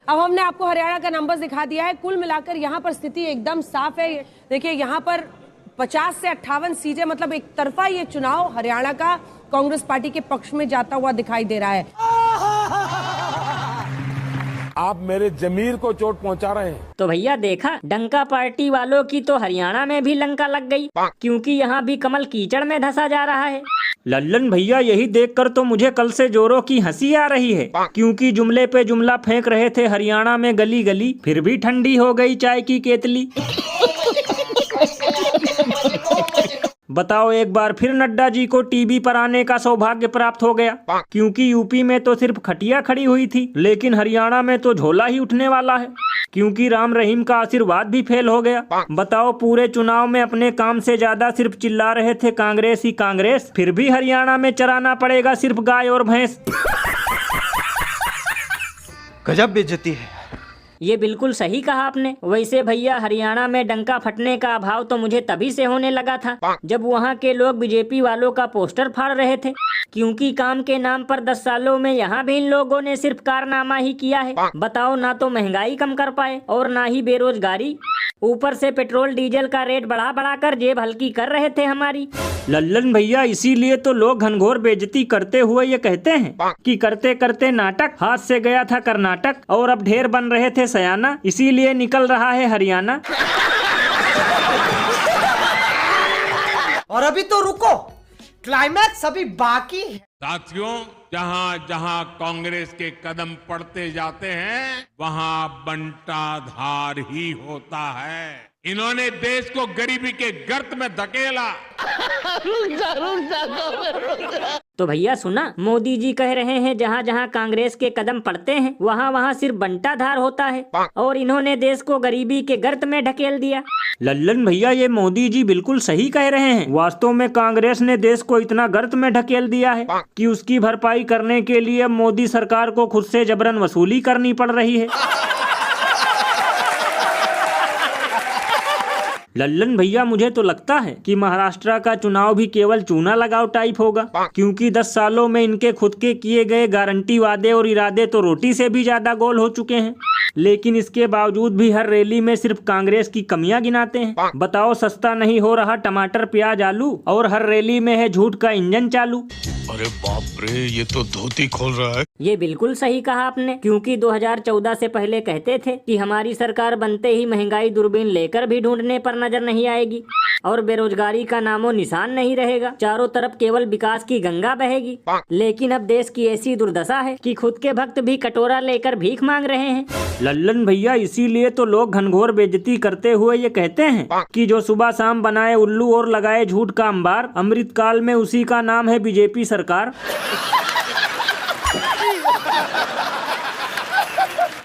अब हमने आपको हरियाणा का नंबर दिखा दिया है। कुल मिलाकर यहाँ पर स्थिति एकदम साफ है। देखिए यहाँ पर 50 से 58 सीटें, मतलब एक तरफा ये चुनाव हरियाणा का कांग्रेस पार्टी के पक्ष में जाता हुआ दिखाई दे रहा है। आप मेरे जमीर को चोट पहुंचा रहे हैं। तो भैया देखा, डंका पार्टी वालों की तो हरियाणा में भी लंका लग गई, क्योंकि यहाँ भी कमल कीचड़ में धंसा जा रहा है। लल्लन भैया, यही देखकर तो मुझे कल से जोरों की हंसी आ रही है, क्योंकि जुमले पे जुमला फेंक रहे थे हरियाणा में गली गली, फिर भी ठंडी हो गई चाय की केतली। बताओ, एक बार फिर नड्डा जी को टीवी पर आने का सौभाग्य प्राप्त हो गया, क्योंकि यूपी में तो सिर्फ खटिया खड़ी हुई थी, लेकिन हरियाणा में तो झोला ही उठने वाला है, क्योंकि राम रहीम का आशीर्वाद भी फेल हो गया। बताओ, पूरे चुनाव में अपने काम से ज्यादा सिर्फ चिल्ला रहे थे कांग्रेस ही कांग्रेस, फिर भी हरियाणा में चराना पड़ेगा सिर्फ गाय और भैंस। गजब बेइज्जती है। ये बिल्कुल सही कहा आपने। वैसे भैया, हरियाणा में डंका फटने का अभाव तो मुझे तभी से होने लगा था जब वहाँ के लोग बीजेपी वालों का पोस्टर फाड़ रहे थे, क्योंकि काम के नाम पर 10 सालों में यहाँ भी इन लोगों ने सिर्फ कारनामा ही किया है। बताओ, ना तो महंगाई कम कर पाए और ना ही बेरोजगारी, ऊपर से पेट्रोल डीजल का रेट बढ़ा बढ़ाकर जेब हल्की कर रहे थे हमारी। लल्लन भैया, इसीलिए तो लोग घनघोर बेइज्जती करते हुए ये कहते हैं कि करते करते नाटक हाथ से गया था कर्नाटक, और अब ढेर बन रहे थे सयाना, इसीलिए निकल रहा है हरियाणा। और अभी तो रुको, क्लाइमैक्स अभी बाकी है। साथियों, जहां जहां कांग्रेस के कदम पड़ते जाते हैं, वहां बंटाधार ही होता है। इन्होंने देश को गरीबी के गर्त में धकेला। तो भैया सुना, मोदी जी कह रहे हैं जहाँ जहाँ कांग्रेस के कदम पड़ते हैं वहाँ वहाँ सिर्फ बंटाधार होता है, और इन्होंने देश को गरीबी के गर्त में ढकेल दिया। लल्लन भैया, ये मोदी जी बिल्कुल सही कह रहे हैं। वास्तव में कांग्रेस ने देश को इतना गर्त में ढकेल दिया है कि उसकी भरपाई करने के लिए अब मोदी सरकार को खुद से जबरन वसूली करनी पड़ रही है। लल्लन भैया, मुझे तो लगता है कि महाराष्ट्र का चुनाव भी केवल चूना लगाओ टाइप होगा, क्योंकि 10 सालों में इनके खुद के किए गए गारंटी वादे और इरादे तो रोटी से भी ज्यादा गोल हो चुके हैं, लेकिन इसके बावजूद भी हर रैली में सिर्फ कांग्रेस की कमियां गिनाते हैं। बताओ, सस्ता नहीं हो रहा टमाटर प्याज आलू, और हर रैली में है झूठ का इंजन चालू। अरे बाप रे, ये तो धोती खोल रहा है। ये बिल्कुल सही कहा आपने, क्योंकि 2014 से पहले कहते थे कि हमारी सरकार बनते ही महंगाई दूरबीन लेकर भी ढूंढने पर नजर नहीं आएगी, और बेरोजगारी का नामो निशान नहीं रहेगा, चारों तरफ केवल विकास की गंगा बहेगी। लेकिन अब देश की ऐसी दुर्दशा है कि खुद के भक्त भी कटोरा लेकर भीख मांग रहे हैं। लल्लन भैया, इसीलिए तो लोग घनघोर बेइज्जती करते हुए ये कहते हैं कि जो सुबह शाम बनाए उल्लू और लगाए झूठ का अंबार, अमृत काल में उसी का नाम है बीजेपी सरकार।